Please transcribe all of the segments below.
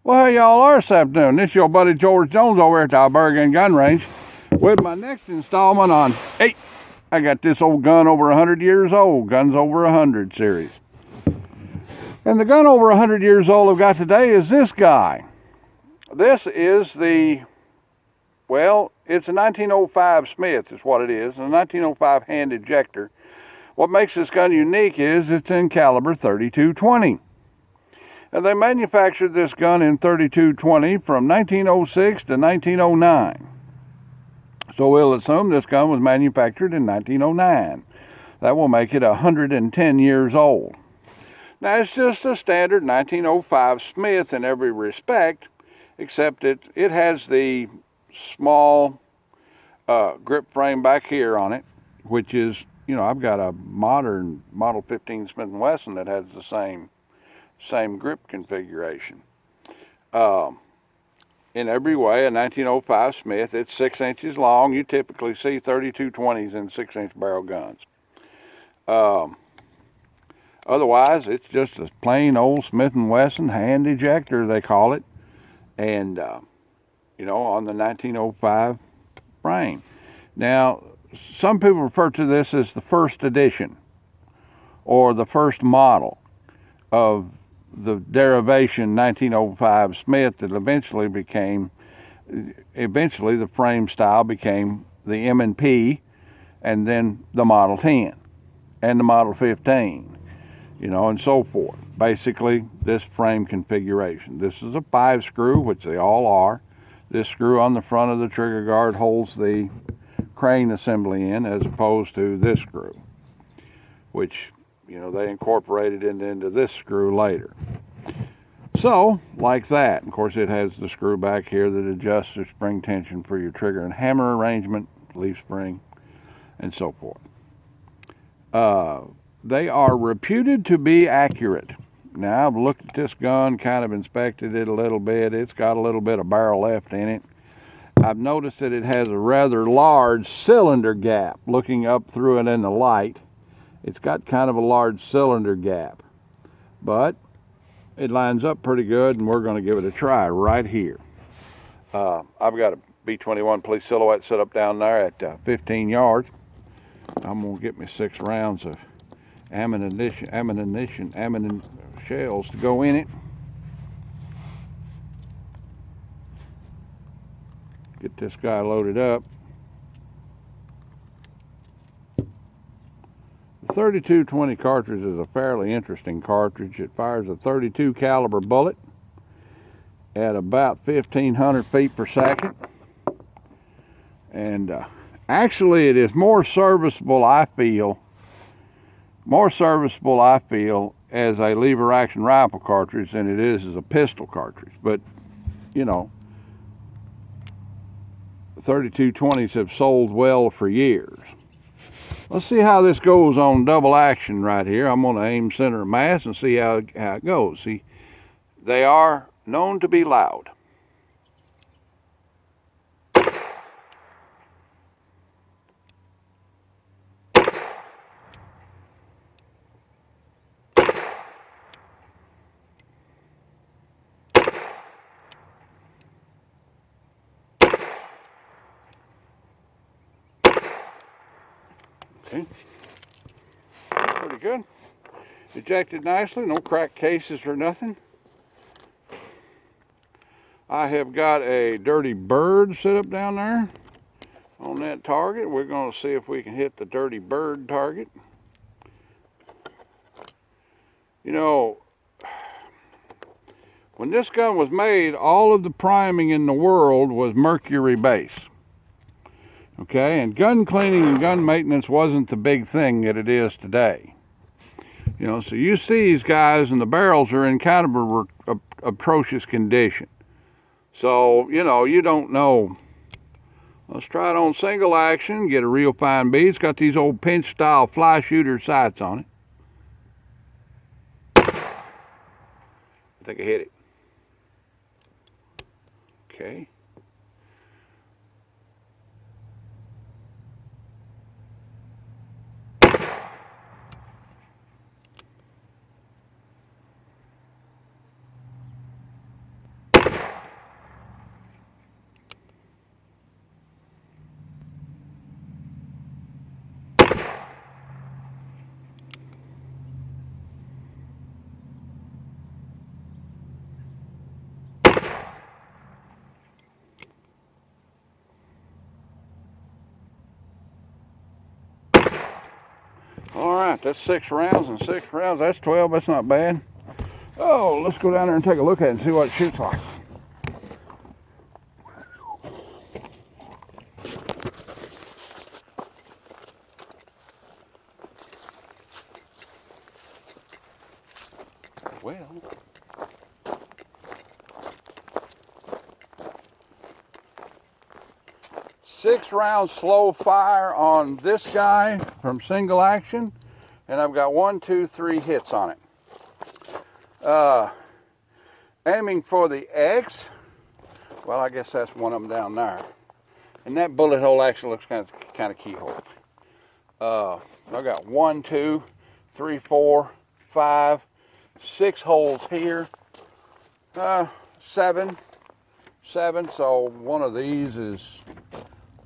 Well, hey, y'all are this afternoon. This is your buddy George Jones over at the Alberga Gun Range with my next installment on, hey, I got this old gun over 100 years old, Guns Over 100 series. And the gun over 100 years old I've got today is this guy. This is the, well, it's a 1905 Smith is what it is, a 1905 hand ejector. What makes this gun unique is it's in caliber 32-20. And they manufactured this gun in 32-20 from 1906 to 1909. So we'll assume this gun was manufactured in 1909. That will make it 110 years old. Now it's just a standard 1905 Smith in every respect, except it has the small grip frame back here on it, which is, you know, I've got a modern Model 15 Smith & Wesson that has the same grip configuration. In every way, a 1905 Smith. It's 6 inches long. You typically see 32-20s in 6-inch barrel guns. Otherwise, it's just a plain old Smith & Wesson hand ejector, they call it, and you know, on the 1905 frame. Now, some people refer to this as the first edition or the first model of the derivation 1905 Smith that eventually the frame style became the M&P, and then the Model 10 and the Model 15, you know, and so forth. Basically, this frame configuration. This is a 5-screw, which they all are. This screw on the front of the trigger guard holds the crane assembly in, as opposed to this screw, which, you know, they incorporated into this screw later. So, like that. Of course, it has the screw back here that adjusts the spring tension for your trigger and hammer arrangement, leaf spring, and so forth. They are reputed to be accurate. Now, I've looked at this gun, kind of inspected it a little bit. It's got a little bit of barrel left in it. I've noticed that it has a rather large cylinder gap looking up through it in the light. It's got kind of a large cylinder gap, but it lines up pretty good, and we're going to give it a try right here. I've got a B-21 police silhouette set up down there at 15 yards. I'm going to get me 6 rounds of ammunition shells to go in it. Get this guy loaded up. The 32-20 cartridge is a fairly interesting cartridge. It fires a 32 caliber bullet at about 1,500 feet per second. And actually, it is more serviceable, I feel, as a lever action rifle cartridge than it is as a pistol cartridge. But, you know, 32-20s have sold well for years. Let's see how this goes on double action right here. I'm going to aim center of mass and see how it goes. See, they are known to be loud. Okay, pretty good. Ejected nicely, no cracked cases or nothing. I have got a Dirty Bird set up down there on that target. We're going to see if we can hit the Dirty Bird target. You know, when this gun was made, all of the priming in the world was mercury base. Okay, and gun cleaning and gun maintenance wasn't the big thing that it is today. You know, so you see these guys and the barrels are in kind of a atrocious condition. So, you know, you don't know. Let's try it on single action, get a real fine bead. It's got these old pinch style fly shooter sights on it. I think I hit it. Okay. right, that's 6 rounds and 6 rounds. That's 12. That's not bad. Oh, let's go down there and take a look at it and see what it shoots like. Well, six rounds slow fire on this guy from Single Action, and I've got 1, 2, 3 hits on it. Aiming for the X, well, I guess that's one of them down there, and that bullet hole actually looks kind of keyhole. I've got 1, 2, 3, 4, 5, 6 holes here. 7. So one of these is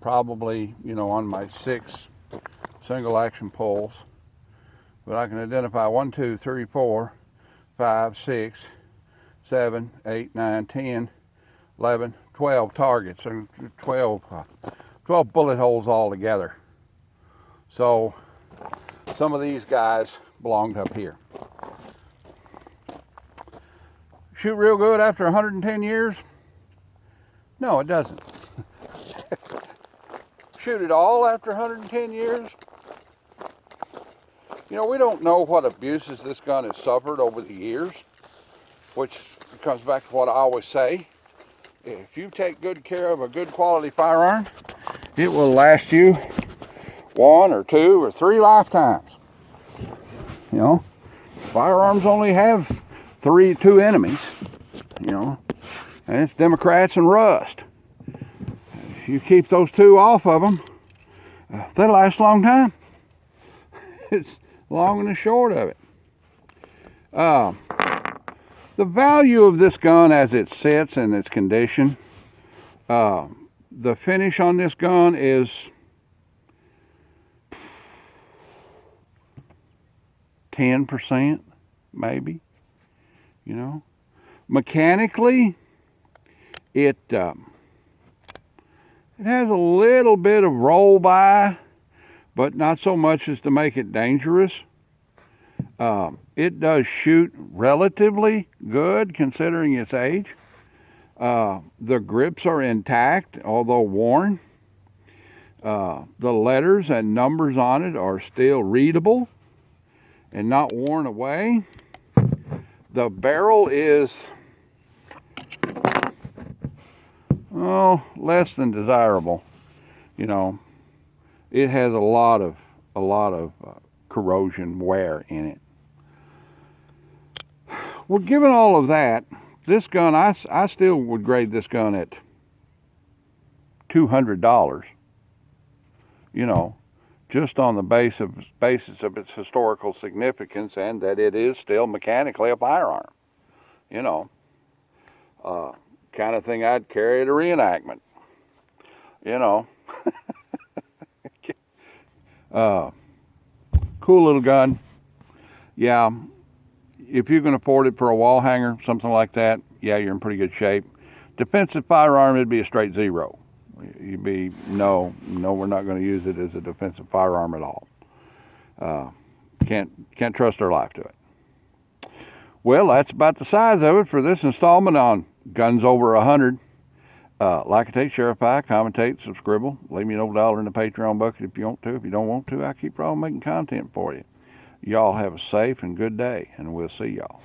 probably, you know, on my 6 Single Action pulls. But I can identify 1, 2, 3, 4, 5, 6, 7, 8, 9, 10, 11, 12 targets, or 12 bullet holes altogether. So some of these guys belonged up here. Shoot real good after 110 years? No, it doesn't. Shoot it all after 110 years? You know, we don't know what abuses this gun has suffered over the years, which comes back to what I always say. If you take good care of a good quality firearm, it will last you 1 or 2 or 3 lifetimes. You know, firearms only have 2 enemies, you know, and it's Democrats and rust. If you keep those 2 off of them, they last a long time. It's long and the short of it. The value of this gun as it sits in its condition, the finish on this gun is %, maybe. You know, mechanically, it has a little bit of roll by, but not so much as to make it dangerous. It does shoot relatively good considering its age. The grips are intact, although worn. The letters and numbers on it are still readable and not worn away. The barrel is, less than desirable. You know, it has a lot of corrosion wear in it. Well, given all of that, this gun, I still would grade this gun at $200. You know, just on the basis of its historical significance and that it is still mechanically a firearm. You know, kind of thing I'd carry at a reenactment. You know, cool little gun. Yeah, if you can afford it for a wall hanger, something like that, yeah, you're in pretty good shape. Defensive firearm, it'd be a straight 0. You'd be, no, we're not going to use it as a defensive firearm at all. Can't trust our life to it. Well, that's about the size of it for this installment on Guns Over 100. Like, share, commentate, subscribe. Leave me $1 in the Patreon bucket if you want to. If you don't want to, I keep on making content for you. Y'all have a safe and good day, and we'll see y'all.